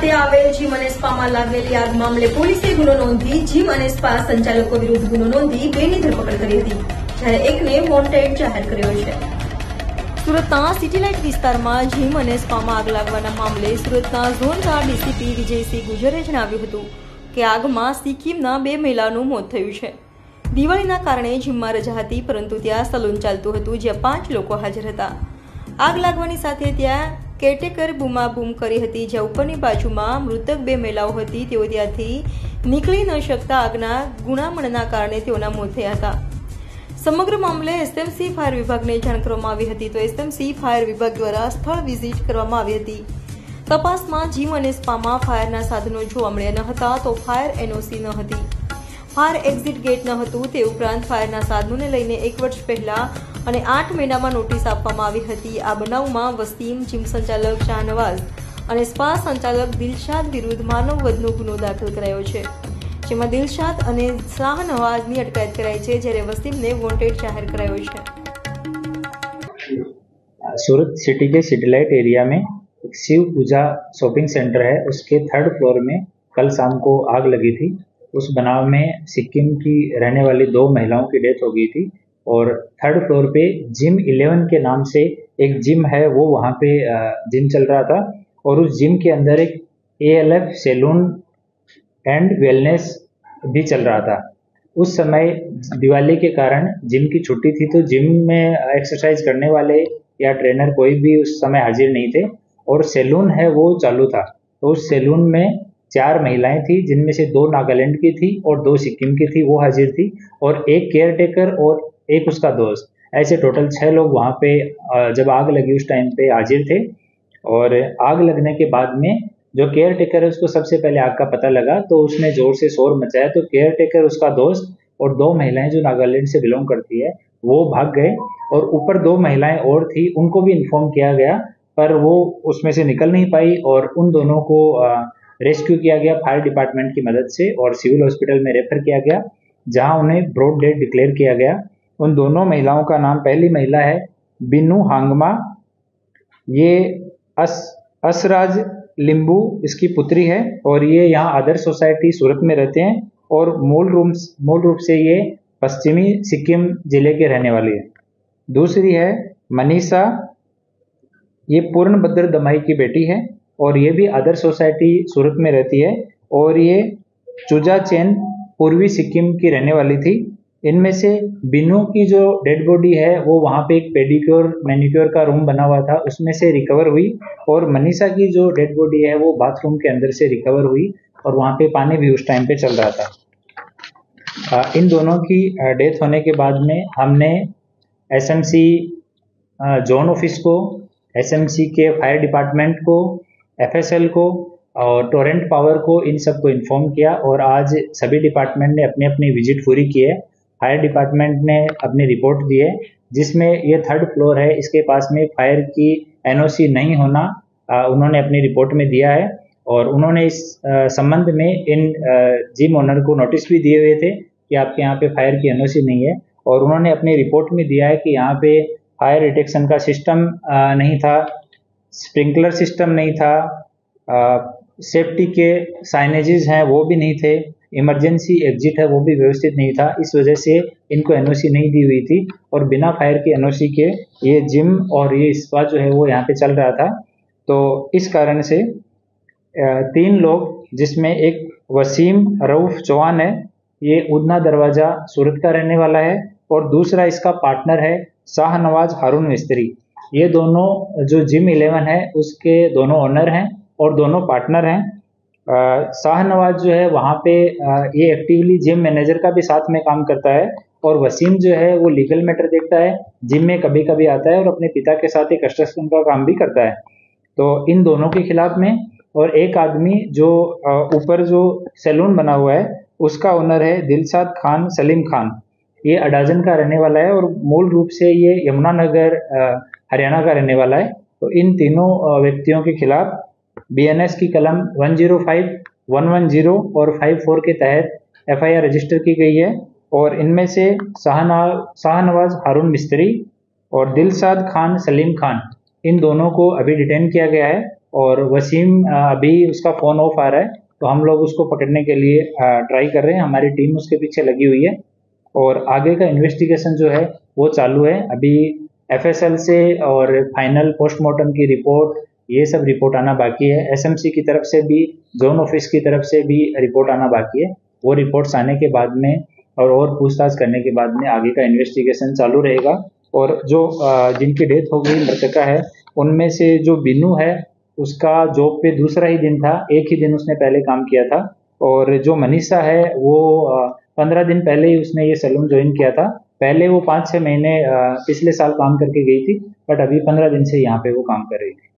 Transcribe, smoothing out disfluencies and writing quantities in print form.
ખાતે આવેલ જીમ અને સ્પામાં લાગેલી આગ મામલે પોલીસે ગુનો નોંધી જીમ અને સ્પા સંચાલકો વિરુદ્ધ ગુનો નોંધી બેની ધરપકડ કરી હતી, જ્યારે એકને વોન્ટેડ જાહેર કર્યો છે। સુરતના સિટીલાઇટ વિસ્તારમાં જીમ અને સ્પામાં આગ લાગવાના મામલે સુરતના ઝોન 4 ડીસીપી વિજયસિંહ ગુજરે જણાવ્યું હતું કે આગમાં સિક્કિમના 2 મહિલાનું મોત થયું છે। દિવાળીના કારણે જીમમાં રજા હતી, પરંતુ ત્યાં સલૂન ચાલતું હતું, જ્યાં 5 લોકો હાજર હતા। આગ લાગવાની સાથે ત્યાં કેરટેકર બૂમાબૂમ કરી હતી, જ્યાં ઉપરની બાજુમાં મૃતક 2 મહિલાઓ હતી। તેઓ ત્યાંથી નીકળી ન શકતા આગના ગુણામણના કારણે તેઓના મોત થયા હતા। સમગ્ર મામલે એસએમસી ફાયર વિભાગને જાણ કરવામાં આવી હતી, તો એસએમસી ફાયર વિભાગ દ્વારા સ્થળ વિઝિટ કરવામાં આવી હતી। તપાસમાં જીમ અને સ્પામાં ફાયરના સાધનો જોવા મળ્યા ન હતા, તો ફાયર એનઓસી ન હતી, ફાયર એક્ઝિટ ગેટ ન હતું। તે ઉપરાંત ફાયરના સાધનોને લઈને 1 વર્ષ પહેલા અને 8 મહિનામાં નોટિસ આપવામાં આવી હતી। આ બનાવમાં વસીમ, જીમ સંચાલક શાહનવાઝ અને સ્પા સંચાલક દિલશાદ વિરુદ્ધ માનવ વધનો ગુનો દાખલ કરાયો છે, જેમાં દિલશાદ અને શાહનવાઝની અટકાયત કરાઈ છે, જ્યારે વસીમને वॉन्टेड जाहिर करायो છે। सूरत सिटी के सिटीलाइट एरिया में एक शिव पूजा शॉपिंग सेंटर है, उसके 3rd फ्लोर में कल शाम को आग लगी थी। उस बनाव में सिक्किम की रहने वाली 2 महिलाओं की डेथ हो गई थी और 3rd फ्लोर पे जिम 11 के नाम से एक जिम है, वो वहाँ पे जिम चल रहा था और उस जिम के अंदर एक ALF सैलून एंड वेलनेस भी चल रहा था। उस समय दिवाली के कारण जिम की छुट्टी थी, तो जिम में एक्सरसाइज करने वाले या ट्रेनर कोई भी उस समय हाजिर नहीं थे और सैलून है वो चालू था। तो उस सैलून में 4 महिलाएं थी, जिनमें से 2 नागालैंड की थी और 2 सिक्किम की थी, वो हाजिर थी और एक केयरटेकर और एक उसका दोस्त, ऐसे टोटल 6 लोग वहाँ पे जब आग लगी उस टाइम पे हाजिर थे। और आग लगने के बाद में जो केयरटेकर है उसको सबसे पहले आग का पता लगा, तो उसने जोर से शोर मचाया, तो केयरटेकर, उसका दोस्त और 2 महिलाएं जो नागालैंड से बिलोंग करती है वो भाग गए और ऊपर 2 महिलाएं और थी, उनको भी इन्फॉर्म किया गया, पर वो उसमें से निकल नहीं पाई और उन दोनों को रेस्क्यू किया गया फायर डिपार्टमेंट की मदद से और सिविल हॉस्पिटल में रेफर किया गया, जहां उन्हें ब्रॉड डेड डिक्लेयर किया गया। उन दोनों महिलाओं का नाम, पहली महिला है बिनू हांगमा, ये असराज लिंबू इसकी पुत्री है और ये यहाँ आदर्श सोसाइटी सूरत में रहते हैं और मूल रूप से ये पश्चिमी सिक्किम जिले के रहने वाली है। दूसरी है मनीषा, ये पूर्णभद्र दमाई की बेटी है और ये भी आदर्श सोसाइटी सूरत में रहती है और ये चुजा चैन पूर्वी सिक्किम की रहने वाली थी। इनमें से बिनू की जो डेड बॉडी है वो वहाँ पे एक पेडिक्योर मैनिक्योर का रूम बना हुआ था, उसमें से रिकवर हुई और मनीषा की जो डेड बॉडी है वो बाथरूम के अंदर से रिकवर हुई और वहाँ पे पानी भी उस टाइम पे चल रहा था। इन दोनों की डेथ होने के बाद में हमने एसएमसी जोन ऑफिस को, एसएमसी के फायर डिपार्टमेंट को, FSL को और टोरेंट पावर को, इन सबको इन्फॉर्म किया और आज सभी डिपार्टमेंट ने अपनी अपनी विजिट पूरी की है। फायर डिपार्टमेंट ने अपनी रिपोर्ट दी है, जिसमें ये 3rd फ्लोर है, इसके पास में फायर की NOC नहीं होना उन्होंने अपनी रिपोर्ट में दिया है और उन्होंने इस संबंध में इन जिम ओनर को नोटिस भी दिए हुए थे कि आपके यहाँ पे फायर की NOC नहीं है और उन्होंने अपनी रिपोर्ट में दिया है कि यहाँ पे फायर डिटेक्शन का सिस्टम नहीं था, स्प्रिंकलर सिस्टम नहीं था, सेफ्टी के साइनेजेस हैं वो भी नहीं थे, इमरजेंसी एग्जिट है वो भी व्यवस्थित नहीं था। इस वजह से इनको NOC नहीं दी हुई थी और बिना फायर की NOC के ये जिम और ये स्पा जो है वो यहाँ पे चल रहा था। तो इस कारण से 3 लोग, जिसमें एक वसीम रऊफ चौहान है, ये उधना दरवाजा सूरत का रहने वाला है और दूसरा इसका पार्टनर है शाहनवाज हारून मिस्त्री। ये दोनों जो जिम 11 है उसके दोनों ओनर हैं और दोनों पार्टनर हैं। शाहनवाज जो है वहाँ पे ये एक्टिवली जिम मैनेजर का भी साथ में काम करता है और वसीम जो है वो लीगल मैटर देखता है, जिम में कभी कभी आता है और अपने पिता के साथ ही कंस्ट्रक्शन का काम भी करता है। तो इन दोनों के खिलाफ में, और एक आदमी जो ऊपर जो सैलून बना हुआ है उसका ओनर है दिलशाद खान सलीम खान, ये अडाजन का रहने वाला है और मूल रूप से ये यमुनानगर हरियाणा का रहने वाला है। तो इन तीनों व्यक्तियों के खिलाफ BNS की कलम 105, 110 और 54 के तहत FIR रजिस्टर की गई है और इनमें से शाहनवाज हारून मिस्त्री और दिलशाद खान सलीम खान, इन दोनों को अभी डिटेन किया गया है और वसीम अभी उसका फ़ोन ऑफ आ रहा है, तो हम लोग उसको पकड़ने के लिए ट्राई कर रहे हैं। हमारी टीम उसके पीछे लगी हुई है और आगे का इन्वेस्टिगेशन जो है वो चालू है। अभी एफएसएल से और फाइनल पोस्टमार्टम की रिपोर्ट, ये सब रिपोर्ट आना बाकी है। एसएमसी की तरफ से भी, जोन ऑफिस की तरफ से भी रिपोर्ट आना बाकी है। वो रिपोर्ट्स आने के बाद में और पूछताछ करने के बाद में आगे का इन्वेस्टिगेशन चालू रहेगा। और जो जिनकी डेथ हो गई मृतका है, उनमें से जो बिनू है उसका जॉब पे दूसरा ही दिन था, एक ही दिन उसने पहले काम किया था। और जो मनीषा है वो 15 दिन पहले ही उसने ये सैलून ज्वाइन किया था। पहले वो 5-6 महीने पिछले साल काम करके गई थी, बट अभी 15 दिन से यहाँ पे वो काम कर रही थी।